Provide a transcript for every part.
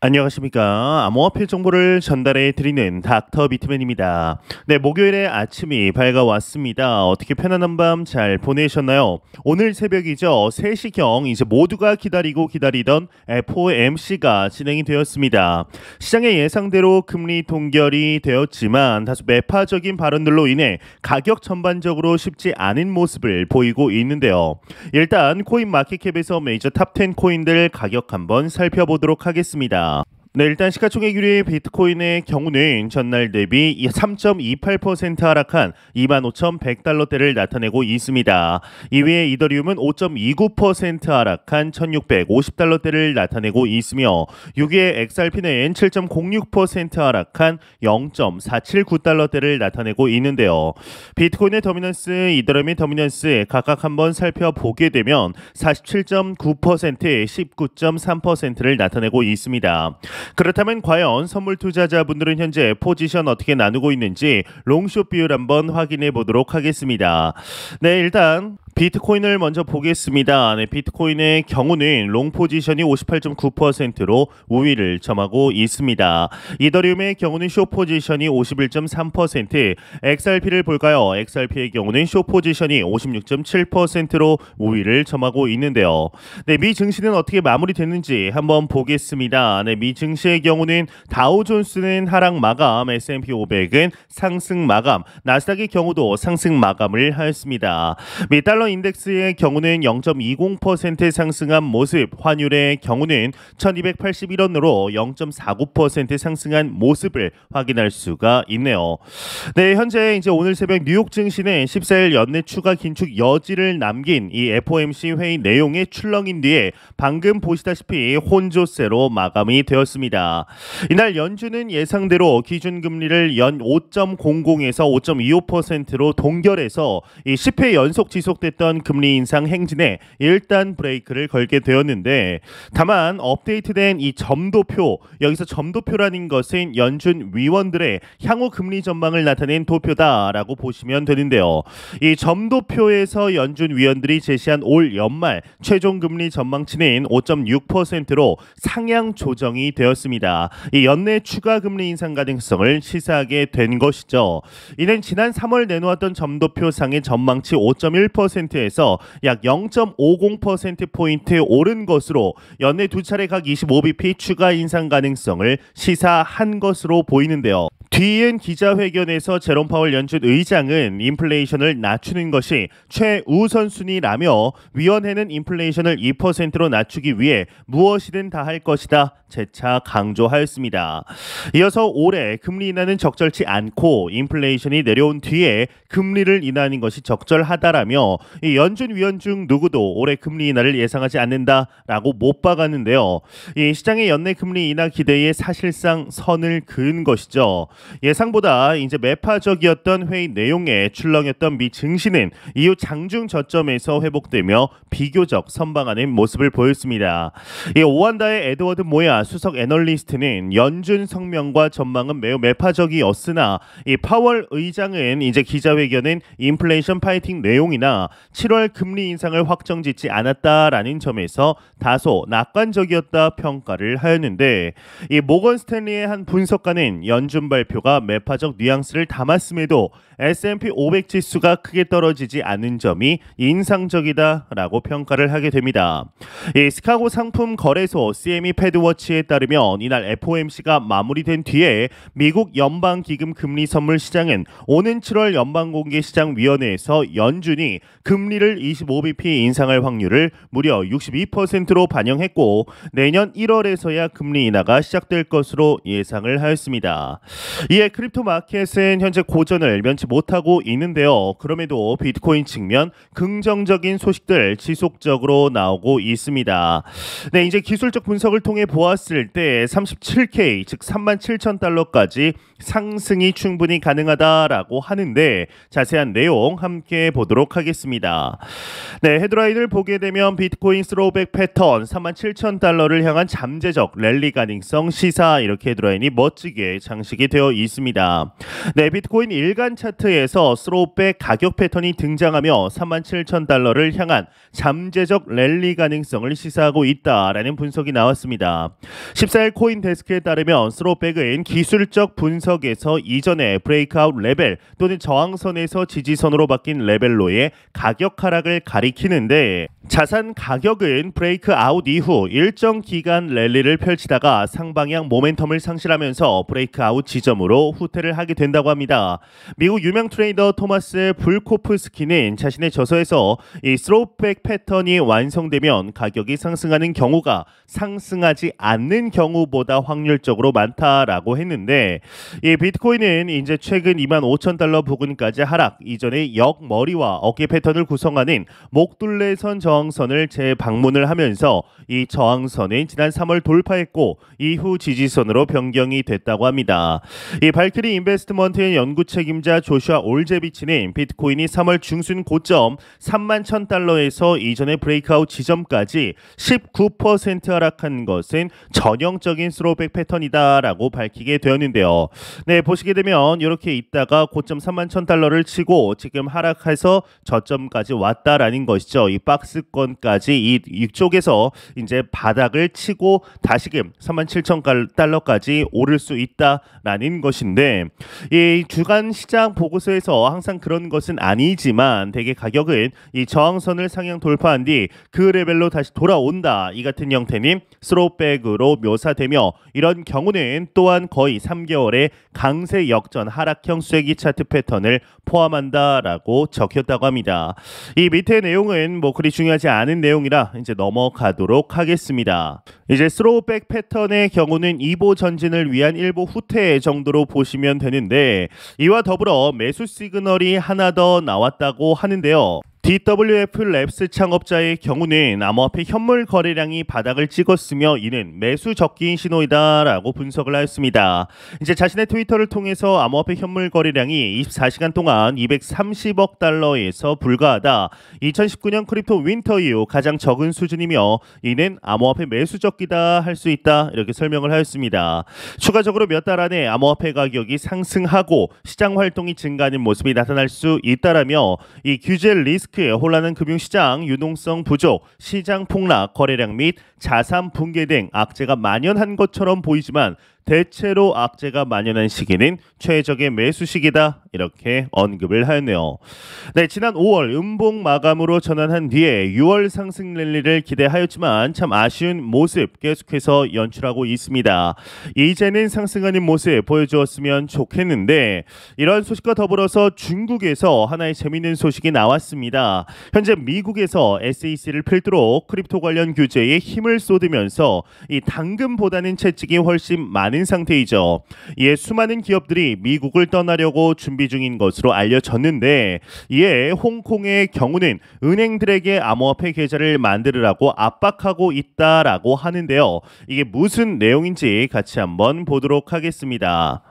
안녕하십니까. 암호화폐 정보를 전달해 드리는 닥터 비트맨입니다. 네, 목요일에 아침이 밝아왔습니다. 어떻게 편안한 밤 잘 보내셨나요? 오늘 새벽이죠. 3시경 이제 모두가 기다리던 FOMC가 진행이 되었습니다. 시장의 예상대로 금리 동결이 되었지만 다소 매파적인 발언들로 인해 가격 전반적으로 쉽지 않은 모습을 보이고 있는데요. 일단 코인 마켓캡에서 메이저 탑10 코인들 가격 한번 살펴보도록 하겠습니다. 네, 일단 시가총액 1위 비트코인의 경우는 전날 대비 3.28% 하락한 25,100달러대를 나타내고 있습니다. 2위의 이더리움은 5.29% 하락한 1,650달러대를 나타내고 있으며 6위의 XRP는 7.06% 하락한 0.479달러대를 나타내고 있는데요. 비트코인의 더미넌스, 이더리움의 더미넌스 각각 한번 살펴보게 되면 47.9%, 19.3%를 나타내고 있습니다. 그렇다면 과연 선물 투자자분들은 현재 포지션 어떻게 나누고 있는지 롱숏 비율 한번 확인해 보도록 하겠습니다. 네, 일단 비트코인을 먼저 보겠습니다. 네, 비트코인의 경우는 롱 포지션이 58.9%로 우위를 점하고 있습니다. 이더리움의 경우는 숏 포지션이 51.3%, XRP를 볼까요? XRP의 경우는 숏 포지션이 56.7%로 우위를 점하고 있는데요. 네, 미 증시는 어떻게 마무리됐는지 한번 보겠습니다. 네, 미 증시의 경우는 다우존스는 하락 마감, S&P 500은 상승 마감, 나스닥의 경우도 상승 마감을 하였습니다. 미 달러 인덱스의 경우는 0.20% 상승한 모습, 환율의 경우는 1281원으로 0.49% 상승한 모습을 확인할 수가 있네요. 네, 현재 이제 오늘 새벽 뉴욕 증시는 14일 연내 추가 긴축 여지를 남긴 이 FOMC 회의 내용의 출렁인 뒤에 방금 보시다시피 혼조세로 마감이 되었습니다. 이날 연준은 예상대로 기준금리를 연 5.00에서 5.25%로 동결해서 이 10회 연속 지속됐던 금리 인상 행진에 일단 브레이크를 걸게 되었는데, 다만 업데이트된 이 점도표, 여기서 점도표라는 것은 연준 위원들의 향후 금리 전망을 나타낸 도표다라고 보시면 되는데요. 이 점도표에서 연준 위원들이 제시한 올 연말 최종 금리 전망치는 5.6%로 상향 조정이 되었습니다. 이 연내 추가 금리 인상 가능성을 시사하게 된 것이죠. 이는 지난 3월 내놓았던 점도표상의 전망치 5.1%에서 약 0.50%포인트 오른 것으로 연내 두 차례 각 25bp 추가 인상 가능성을 시사한 것으로 보이는데요. 뒤이은 기자회견에서 제롬 파월 연준 의장은 인플레이션을 낮추는 것이 최우선순위라며 위원회는 인플레이션을 2%로 낮추기 위해 무엇이든 다 할 것이다 재차 강조하였습니다. 이어서 올해 금리 인하는 적절치 않고 인플레이션이 내려온 뒤에 금리를 인하하는 것이 적절하다라며 이 연준 위원 중 누구도 올해 금리 인하를 예상하지 않는다라고 못 박았는데요. 이 시장의 연내 금리 인하 기대에 사실상 선을 그은 것이죠. 예상보다 이제 매파적이었던 회의 내용에 출렁였던 미 증시는 이후 장중 저점에서 회복되며 비교적 선방하는 모습을 보였습니다. 이 오한다의 에드워드 모야 수석 애널리스트는 연준 성명과 전망은 매우 매파적이었으나 이 파월 의장은 이제 기자회견은 인플레이션 파이팅 내용이나 7월 금리 인상을 확정짓지 않았다라는 점에서 다소 낙관적이었다 평가를 하였는데, 이 모건 스탠리의 한 분석가는 연준 발표가 매파적 뉘앙스를 담았음에도 S&P 500 지수가 크게 떨어지지 않은 점이 인상적이다라고 평가를 하게 됩니다. 이 시카고 상품 거래소 CME 패드워치에 따르면 이날 FOMC가 마무리된 뒤에 미국 연방기금 금리 선물 시장은 오는 7월 연방공개시장위원회에서 연준이 금리를 25bp 인상할 확률을 무려 62%로 반영했고, 내년 1월에서야 금리 인하가 시작될 것으로 예상을 하였습니다. 이에 크립토 마켓은 현재 고전을 면치 못하고 있는데요. 그럼에도 비트코인 측면 긍정적인 소식들 지속적으로 나오고 있습니다. 네, 이제 기술적 분석을 통해 보았을 때 37K 즉 37,000달러까지 상승이 충분히 가능하다라고 하는데, 자세한 내용 함께 보도록 하겠습니다. 네, 헤드라인을 보게 되면 비트코인 스로우백 패턴 37,000달러를 향한 잠재적 랠리 가능성 시사, 이렇게 헤드라인이 멋지게 장식이 되어 있습니다. 네, 비트코인 일간 차트에서 스로우백 가격 패턴이 등장하며 37,000달러를 향한 잠재적 랠리 가능성을 시사하고 있다라는 분석이 나왔습니다. 14일 코인데스크에 따르면 스로우백은 기술적 분석에서 이전에 브레이크아웃 레벨 또는 저항선에서 지지선으로 바뀐 레벨로의 가격 하락을 가리키는데, 자산 가격은 브레이크아웃 이후 일정 기간 랠리를 펼치다가 상방향 모멘텀을 상실하면서 브레이크아웃 지점으로 후퇴를 하게 된다고 합니다. 미국 유명 트레이더 토마스 불코프스키는 자신의 저서에서 이 스로우백 패턴이 완성되면 가격이 상승하는 경우가 상승하지 않는 경우보다 확률적으로 많다라고 했는데, 이 비트코인은 이제 최근 25,000달러 부근까지 하락 이전의 역머리와 어깨 패턴을 구성하는 목둘레선 저항선을 재방문을 하면서 이 저항선은 지난 3월 돌파했고 이후 지지선으로 변경이 됐다고 합니다. 이 발키리 인베스트먼트의 연구 책임자 조슈아 올제비치는 비트코인이 3월 중순 고점 31,000달러에서 이전의 브레이크아웃 지점까지 19% 하락한 것은 전형적인 스로우백 패턴이다라고 밝히게 되었는데요. 네, 보시게 되면 이렇게 있다가 고점 31,000달러를 치고 지금 하락해서 저점까지 왔다라는 것이죠. 이 박스권까지 이쪽에서 이제 바닥을 치고 다시금 37,000달러까지 오를 수 있다라는 것인데, 이 주간 시장 보고서에서 항상 그런 것은 아니지만 대개 가격은 이 저항선을 상향 돌파한 뒤 그 레벨로 다시 돌아온다, 이 같은 형태는 스로우백으로 묘사되며, 이런 경우는 또한 거의 3개월의 강세 역전 하락형 쐐기 차트 패턴을 포함한다라고 적혔다고 합니다. 이 밑에 내용은 뭐 그리 중요하지 않은 내용이라 이제 넘어가도록 하겠습니다. 이제 스로우백 패턴의 경우는 2보 전진을 위한 1보 후퇴 정도로 보시면 되는데, 이와 더불어 매수 시그널이 하나 더 나왔다고 하는데요. DWF 랩스 창업자의 경우는 암호화폐 현물 거래량이 바닥을 찍었으며 이는 매수 적기인 신호이다라고 분석을 하였습니다. 이제 자신의 트위터를 통해서 암호화폐 현물 거래량이 24시간 동안 230억 달러에서 불과하다, 2019년 크립토 윈터 이후 가장 적은 수준이며 이는 암호화폐 매수 적기다 할 수 있다, 이렇게 설명을 하였습니다. 추가적으로 몇 달 안에 암호화폐 가격이 상승하고 시장 활동이 증가하는 모습이 나타날 수 있다라며, 이 규제 리스크, 혼란한 금융시장, 유동성 부족, 시장 폭락, 거래량 및 자산 붕괴 등 악재가 만연한 것처럼 보이지만 대체로 악재가 만연한 시기는 최적의 매수 시기다, 이렇게 언급을 하였네요. 네, 지난 5월 음봉 마감으로 전환한 뒤에 6월 상승 랠리를 기대하였지만 참 아쉬운 모습 계속해서 연출하고 있습니다. 이제는 상승하는 모습 보여주었으면 좋겠는데, 이러한 소식과 더불어서 중국에서 하나의 재미있는 소식이 나왔습니다. 현재 미국에서 SEC를 필두로 크립토 관련 규제에 힘을 쏟으면서 이 당근보다는 채찍이 훨씬 많은 상태이죠. 이에 수많은 기업들이 미국을 떠나려고 준비 중인 것으로 알려졌는데, 이에 홍콩의 경우는 은행들에게 암호화폐 계좌를 만들으라고 압박하고 있다라고 하는데요. 이게 무슨 내용인지 같이 한번 보도록 하겠습니다.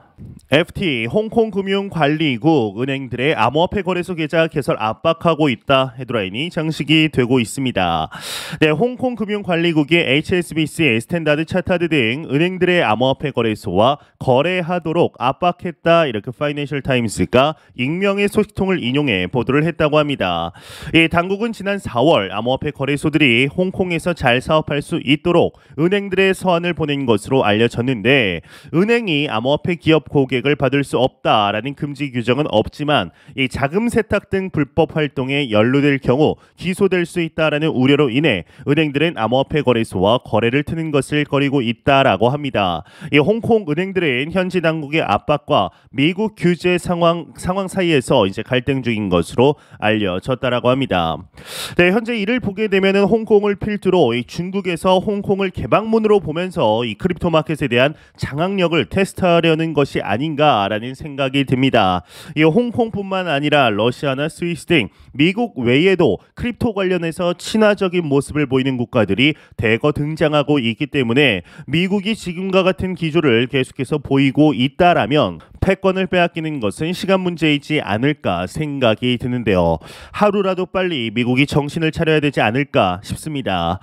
FT 홍콩금융관리국 은행들의 암호화폐 거래소 계좌 개설 압박하고 있다, 헤드라인이 장식이 되고 있습니다. 네, 홍콩금융관리국이 HSBC, 스탠다드 차타드 등 은행들의 암호화폐 거래소와 거래하도록 압박했다, 이렇게 파이낸셜 타임스가 익명의 소식통을 인용해 보도를 했다고 합니다. 이 당국은 지난 4월 암호화폐 거래소들이 홍콩에서 잘 사업할 수 있도록 은행들의 서한을 보낸 것으로 알려졌는데, 은행이 암호화폐 기업 고객을 받을 수 없다라는 금지 규정은 없지만 이 자금 세탁 등 불법 활동에 연루될 경우 기소될 수 있다라는 우려로 인해 은행들은 암호화폐 거래소와 거래를 트는 것을 꺼리고 있다라고 합니다. 이 홍콩 은행들은 현지 당국의 압박과 미국 규제 상황 사이에서 이제 갈등 중인 것으로 알려졌다라고 합니다. 네, 현재 이를 보게 되면은 홍콩을 필두로 이 중국에서 홍콩을 개방문으로 보면서 이 크립토 마켓에 대한 장악력을 테스트하려는 것이 아닌가라는 생각이 듭니다. 이 홍콩뿐만 아니라 러시아나 스위스 등 미국 외에도 크립토 관련해서 친화적인 모습을 보이는 국가들이 대거 등장하고 있기 때문에 미국이 지금과 같은 기조를 계속해서 보이고 있다라면 패권을 빼앗기는 것은 시간 문제이지 않을까 생각이 드는데요. 하루라도 빨리 미국이 정신을 차려야 되지 않을까 싶습니다.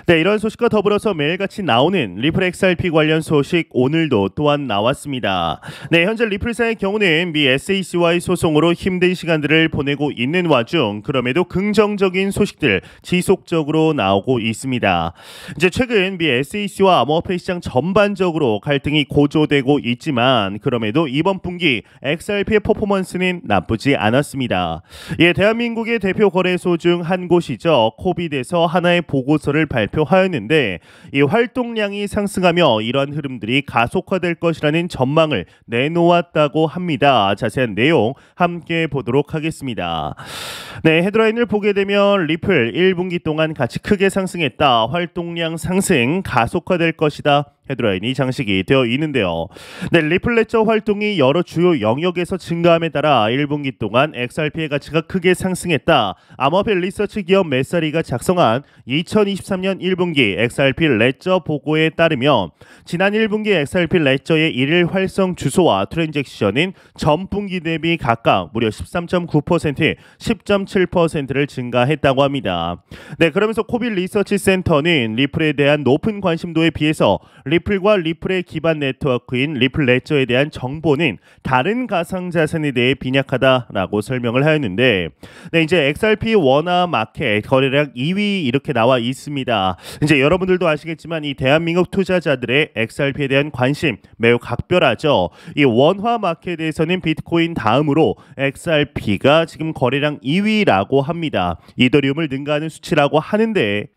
네, 이런 소식과 더불어서 매일같이 나오는 리플 XRP 관련 소식 오늘도 또한 나왔습니다. 네, 현재 리플사의 경우는 미 SEC와의 소송으로 힘든 시간들을 보내고 있는 와중 그럼에도 긍정적인 소식들 지속적으로 나오고 있습니다. 이제 최근 미 SEC와 암호화폐 시장 전반적으로 갈등이 고조되고 있지만 그럼에도 이번 분기 XRP의 퍼포먼스는 나쁘지 않았습니다. 예, 대한민국의 대표 거래소 중 한 곳이죠. 코빗에서 하나의 보고서를 발표하였는데 이 활동량이 상승하며 이러한 흐름들이 가속화될 것이라는 전망을 내놓았다고 합니다. 자세한 내용 함께 보도록 하겠습니다. 네, 헤드라인을 보게 되면 리플 1분기 동안 가치 크게 상승했다. 활동량 상승 가속화될 것이다. 헤드라인이 장식이 되어 있는데요. 네, 리플 레저 활동이 여러 주요 영역에서 증가함에 따라 1분기 동안 XRP의 가치가 크게 상승했다. 암호화폐 리서치 기업 메사리가 작성한 2023년 1분기 XRP 레저 보고에 따르면 지난 1분기 XRP 레저의 일일 활성 주소와 트랜잭션은 전분기 대비 각각 무려 13.9%, 10.7%를 증가했다고 합니다. 네, 그러면서 코빗 리서치 센터는 리플에 대한 높은 관심도에 비해서 리플과 리플의 기반 네트워크인 리플 레저에 대한 정보는 다른 가상자산에 대해 빈약하다라고 설명을 하였는데, 네, 이제 XRP 원화 마켓 거래량 2위 이렇게 나와 있습니다. 이제 여러분들도 아시겠지만 이 대한민국 투자자들의 XRP에 대한 관심 매우 각별하죠. 이 원화 마켓에서는 비트코인 다음으로 XRP가 지금 거래량 2위라고 합니다. 이더리움을 능가하는 수치라고 하는데,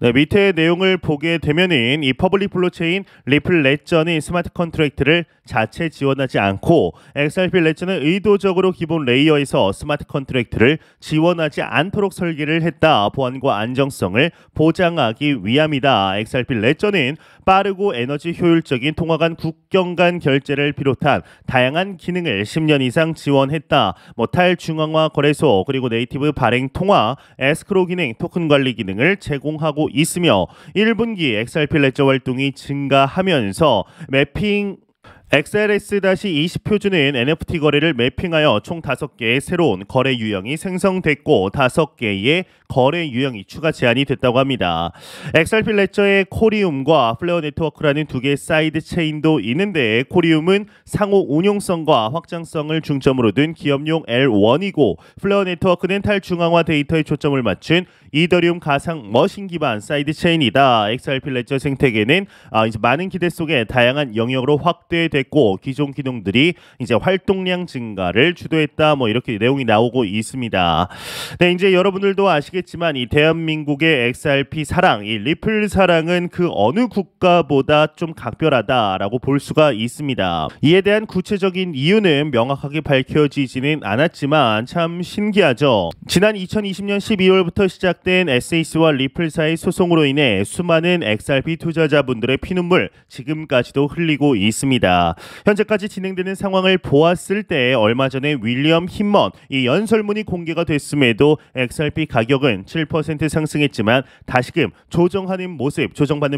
네, 밑에 내용을 보게 되면은 이 퍼블릭 블록체인 리플 레저는 스마트 컨트랙트를 자체 지원하지 않고 XRP 레저는 의도적으로 기본 레이어에서 스마트 컨트랙트를 지원하지 않도록 설계를 했다. 보안과 안정성을 보장하기 위함이다. XRP 레저는 빠르고 에너지 효율적인 통화 간 국경 간 결제를 비롯한 다양한 기능을 10년 이상 지원했다. 탈중앙화 거래소 그리고 네이티브 발행 통화, 에스크로 기능, 토큰 관리 기능을 제공하고 있으며 1분기 XRP 레저 활동이 증가하면서 매핑 XLS-20 표준은 NFT 거래를 매핑하여 총 5개의 새로운 거래 유형이 생성됐고 5개의 거래 유형이 추가 제한이 됐다고 합니다. XRP 레저의 코리움과 플레어 네트워크라는 2개의 사이드 체인도 있는데 코리움은 상호 운용성과 확장성을 중점으로 둔 기업용 L1이고 플레어 네트워크는 탈중앙화 데이터에 초점을 맞춘 이더리움 가상 머신 기반 사이드 체인이다. XRP 레저 생태계는 이제 많은 기대 속에 다양한 영역으로 확대됐고 기존 기능들이 이제 활동량 증가를 주도했다. 이렇게 내용이 나오고 있습니다. 네, 이제 여러분들도 아시겠지만 이 대한민국의 XRP 사랑, 이 리플 사랑은 그 어느 국가보다 좀 각별하다라고 볼 수가 있습니다. 이에 대한 구체적인 이유는 명확하게 밝혀지지는 않았지만 참 신기하죠. 지난 2020년 12월부터 시작된 SEC와 리플 사이 소송으로 인해 수많은 XRP 투자자분들의 피눈물 지금까지도 흘리고 있습니다. 현재까지 진행되는 상황을 보았을 때 얼마 전에 윌리엄 힘먼 이 연설문이 공개가 됐음에도 XRP 가격은 7% 상승했지만 다시금 조정받는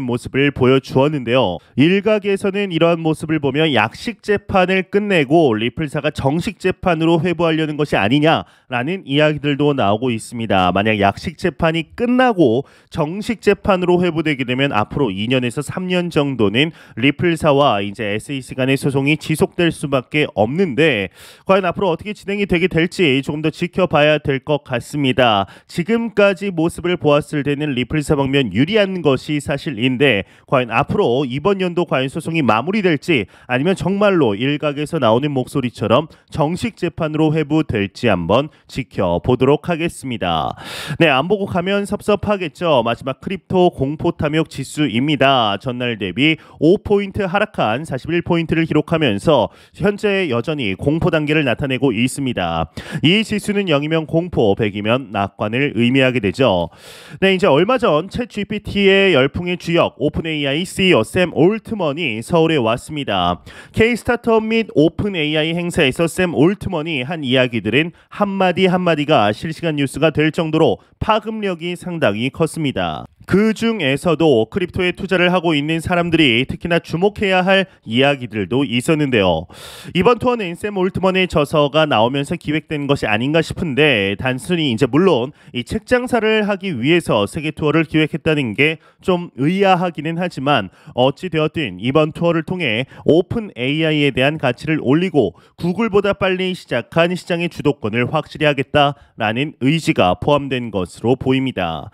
모습을 보여주었는데요. 일각에서는 이러한 모습을 보면 약식 재판을 끝내고 리플사가 정식 재판으로 회부하려는 것이 아니냐라는 이야기들도 나오고 있습니다. 만약 약식 재판이 끝나고 정식 재판으로 회부되게 되면 앞으로 2년에서 3년 정도는 리플사와 이제 SEC 간의 소송이 지속될 수밖에 없는데 과연 앞으로 어떻게 진행이 되게 될지 조금 더 지켜봐야 될 것 같습니다. 지금까지 모습을 보았을 때는 리플사 방면 유리한 것이 사실인데 과연 앞으로 이번 연도 과연 소송이 마무리될지 아니면 정말로 일각에서 나오는 목소리처럼 정식 재판으로 회부될지 한번 지켜보도록 하겠습니다. 네, 안 보고 가면 섭섭하겠죠. 마지막 크립토 공포 탐욕 지수입니다. 전날 대비 5포인트 하락한 41포인트를 기록하면서 현재 여전히 공포 단계를 나타내고 있습니다. 이 지수는 0이면 공포, 100이면 낙관을 의미하게 되죠. 네, 이제 얼마 전 챗GPT의 열풍의 주역 오픈AI CEO 샘 올트먼이 서울에 왔습니다. K-스타트업 및 오픈AI 행사에서 샘 올트먼이 한 이야기들은 한마디가 실시간 뉴스가 될 정도로 파급력이 상당히 컸습니다. 그 중에서도 크립토에 투자를 하고 있는 사람들이 특히나 주목해야 할 이야기들도 있었는데요. 이번 투어는 샘 올트먼의 저서가 나오면서 기획된 것이 아닌가 싶은데 단순히 이제 물론 이 책 장사를 하기 위해서 세계 투어를 기획했다는 게 좀 의아하기는 하지만 어찌 되었든 이번 투어를 통해 오픈 AI에 대한 가치를 올리고 구글보다 빨리 시작한 시장의 주도권을 확실히 하겠다라는 의지가 포함된 것으로 보입니다.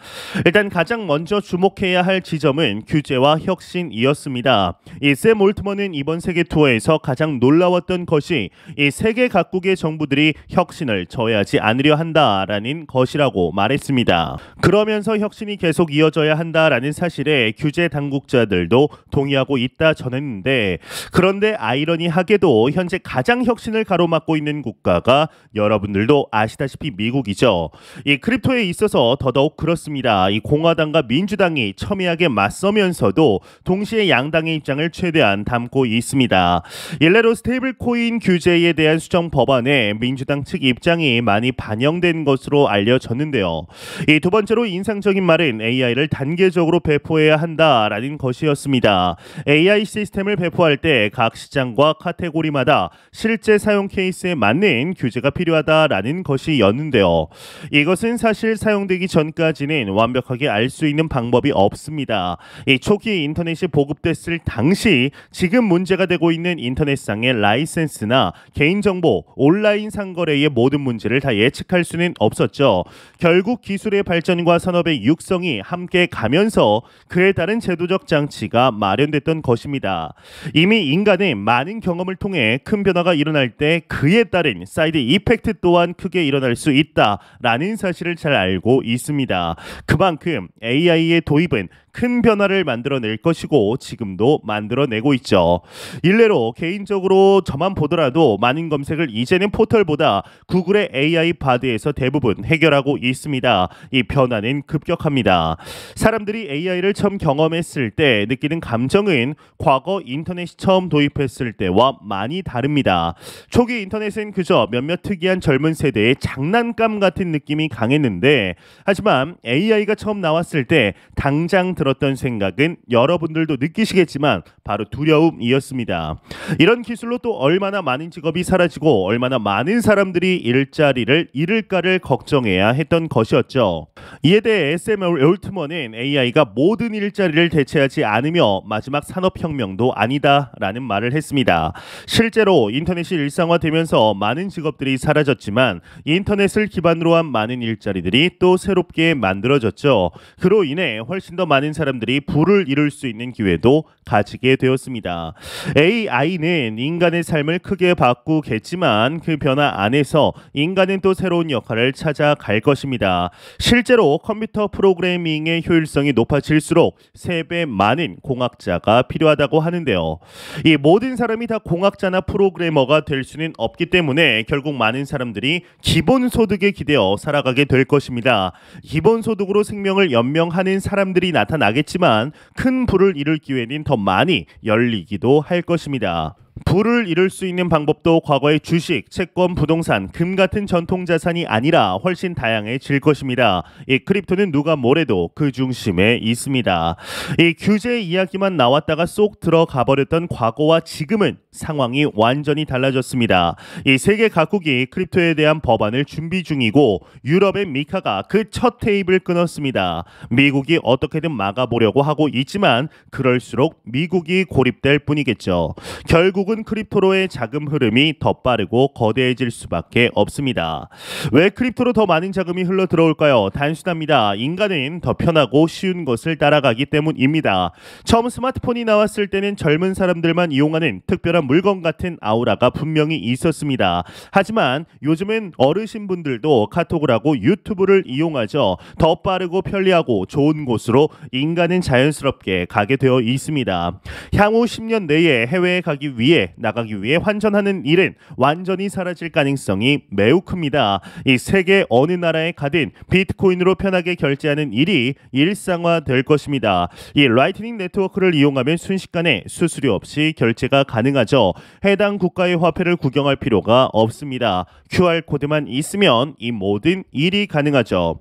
일단 가장 먼저 주목해야 할 지점은 규제와 혁신이었습니다. 이 샘 올트먼은 이번 세계 투어에서 가장 놀라웠던 것이 이 세계 각국의 정부들이 혁신을 저해하지 않으려 한다라는 것이라고 말했습니다. 그러면서 혁신이 계속 이어져야 한다라는 사실에 규제 당국자들도 동의하고 있다 전했는데, 그런데 아이러니하게도 현재 가장 혁신을 가로막고 있는 국가가 여러분들도 아시다시피 미국이죠. 이 크립토에 있어서 더더욱 그렇습니다. 이 공화당과 민주당이 첨예하게 맞서면서도 동시에 양당의 입장을 최대한 담고 있습니다. 일례로 스테이블 코인 규제에 대한 수정 법안에 민주당 측 입장이 많이 반영된 것으로 알려졌는데요. 이 두 번째로 인상적인 말은 AI를 단계적으로 배포해야 한다라는 것이었습니다. AI 시스템을 배포할 때 각 시장과 카테고리마다 실제 사용 케이스에 맞는 규제가 필요하다라는 것이었는데요. 이것은 사실 사용되기 전까지는 완벽하게 알 수 있는 방법이 없습니다. 이 초기 인터넷이 보급됐을 당시 지금 문제가 되고 있는 인터넷상의 라이센스나 개인정보, 온라인 상거래의 모든 문제를 다 예측할 수는 없었죠. 결국 기술의 발전과 산업의 육성이 함께 가면서 그에 따른 제도적 장치가 마련됐던 것입니다. 이미 인간은 많은 경험을 통해 큰 변화가 일어날 때 그에 따른 사이드 이펙트 또한 크게 일어날 수 있다라는 사실을 잘 알고 있습니다. 그만큼 AI의 도입은 큰 변화를 만들어낼 것이고 지금도 만들어내고 있죠. 일례로 개인적으로 저만 보더라도 많은 검색을 이제는 포털보다 구글의 AI 바드에서 대부분 해결하고 있습니다. 이 변화는 급격합니다. 사람들이 AI를 처음 경험했을 때 느끼는 감정은 과거 인터넷이 처음 도입했을 때와 많이 다릅니다. 초기 인터넷은 그저 몇몇 특이한 젊은 세대의 장난감 같은 느낌이 강했는데, 하지만 AI가 처음 나왔을 때 당장 들었던 생각은 여러분들도 느끼시겠지만 바로 두려움이었습니다. 이런 기술로 또 얼마나 많은 직업이 사라지고 얼마나 많은 사람들이 일자리를 잃을까를 걱정해야 했던 것이었죠. 이에 대해 샘 올트먼은 AI가 모든 일자리를 대체하지 않으며 마지막 산업혁명도 아니다라는 말을 했습니다. 실제로 인터넷이 일상화되면서 많은 직업들이 사라졌지만 인터넷을 기반으로 한 많은 일자리들이 또 새롭게 만들어졌죠. 그로 인해 훨씬 더 많은 사람들이 부를 이룰 수 있는 기회도 가지게 되었습니다. AI는 인간의 삶을 크게 바꾸겠지만 그 변화 안에서 인간은 또 새로운 역할을 찾아갈 것입니다. 실제로 컴퓨터 프로그래밍의 효율성이 높아질수록 3배 많은 공학자가 필요하다고 하는데요. 이 모든 사람이 다 공학자나 프로그래머가 될 수는 없기 때문에 결국 많은 사람들이 기본소득에 기대어 살아가게 될 것입니다. 기본소득으로 생명을 연명하는 사람들이 나타나겠지만 큰 부를 이룰 기회는 더 많이 열리기도 할 것입니다. 부를 이룰 수 있는 방법도 과거의 주식, 채권, 부동산, 금 같은 전통 자산이 아니라 훨씬 다양해질 것입니다. 이 크립토는 누가 뭐래도 그 중심에 있습니다. 이 규제 이야기만 나왔다가 쏙 들어가 버렸던 과거와 지금은 상황이 완전히 달라졌습니다. 이 세계 각국이 크립토에 대한 법안을 준비 중이고 유럽의 미카가 그 첫 테이블 끊었습니다. 미국이 어떻게든 막아보려고 하고 있지만 그럴수록 미국이 고립될 뿐이겠죠. 결국은 크립토로의 자금 흐름이 더 빠르고 거대해질 수밖에 없습니다. 왜 크립토로 더 많은 자금이 흘러 들어올까요? 단순합니다. 인간은 더 편하고 쉬운 것을 따라가기 때문입니다. 처음 스마트폰이 나왔을 때는 젊은 사람들만 이용하는 특별한 물건 같은 아우라가 분명히 있었습니다. 하지만 요즘은 어르신분들도 카톡을 하고 유튜브를 이용하죠. 더 빠르고 편리하고 좋은 곳으로 인간은 자연스럽게 가게 되어 있습니다. 향후 10년 내에 해외에 가기 위해 나가기 위해 환전하는 일은 완전히 사라질 가능성이 매우 큽니다. 이 세계 어느 나라에 가든 비트코인으로 편하게 결제하는 일이 일상화될 것입니다. 이 라이트닝 네트워크를 이용하면 순식간에 수수료 없이 결제가 가능하죠. 해당 국가의 화폐를 구경할 필요가 없습니다. QR코드만 있으면 이 모든 일이 가능하죠.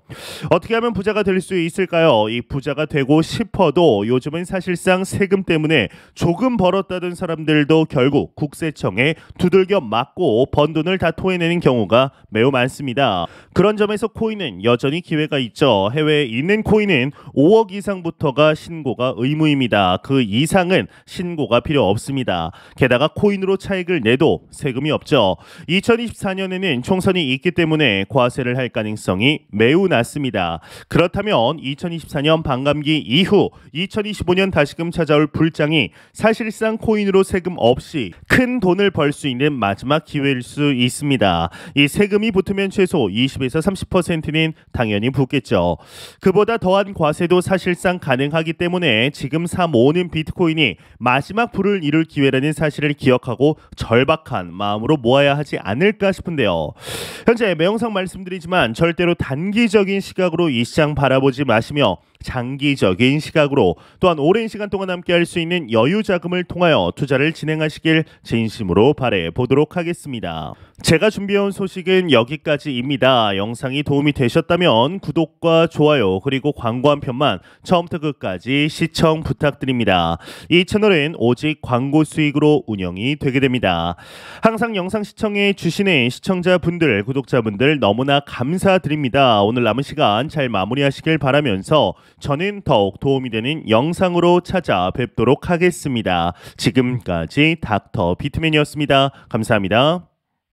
어떻게 하면 부자가 될 수 있을까요? 이 부자가 되고 싶어도 요즘은 사실상 세금 때문에 조금 벌었다던 사람들도 결국 국세청에 두들겨 맞고 번 돈을 다 토해내는 경우가 매우 많습니다. 그런 점에서 코인은 여전히 기회가 있죠. 해외에 있는 코인은 5억 이상부터가 신고가 의무입니다. 그 이상은 신고가 필요 없습니다. 게다가 코인으로 차익을 내도 세금이 없죠. 2024년에는 총선이 있기 때문에 과세를 할 가능성이 매우 낮습니다. 그렇다면 2024년 반감기 이후 2025년 다시금 찾아올 불장이 사실상 코인으로 세금 없이 큰 돈을 벌 수 있는 마지막 기회일 수 있습니다. 이 세금이 붙으면 최소 20에서 30%는 당연히 붙겠죠. 그보다 더한 과세도 사실상 가능하기 때문에 지금 사 모으는 비트코인이 마지막 불을 이룰 기회라는 사실을 기억하고 절박한 마음으로 모아야 하지 않을까 싶은데요. 현재 매영상 말씀드리지만 절대로 단기적인 시각으로 이 시장 바라보지 마시며 장기적인 시각으로 또한 오랜 시간 동안 함께할 수 있는 여유 자금을 통하여 투자를 진행하시길 진심으로 바라보도록 하겠습니다. 제가 준비해온 소식은 여기까지입니다. 영상이 도움이 되셨다면 구독과 좋아요 그리고 광고 한 편만 처음부터 끝까지 시청 부탁드립니다. 이 채널은 오직 광고 수익으로 운영이 되게 됩니다. 항상 영상 시청해 주시는 시청자분들, 구독자분들 너무나 감사드립니다. 오늘 남은 시간 잘 마무리하시길 바라면서 저는 더욱 도움이 되는 영상으로 찾아뵙도록 하겠습니다. 지금까지 닥터 비트맨이었습니다. 감사합니다.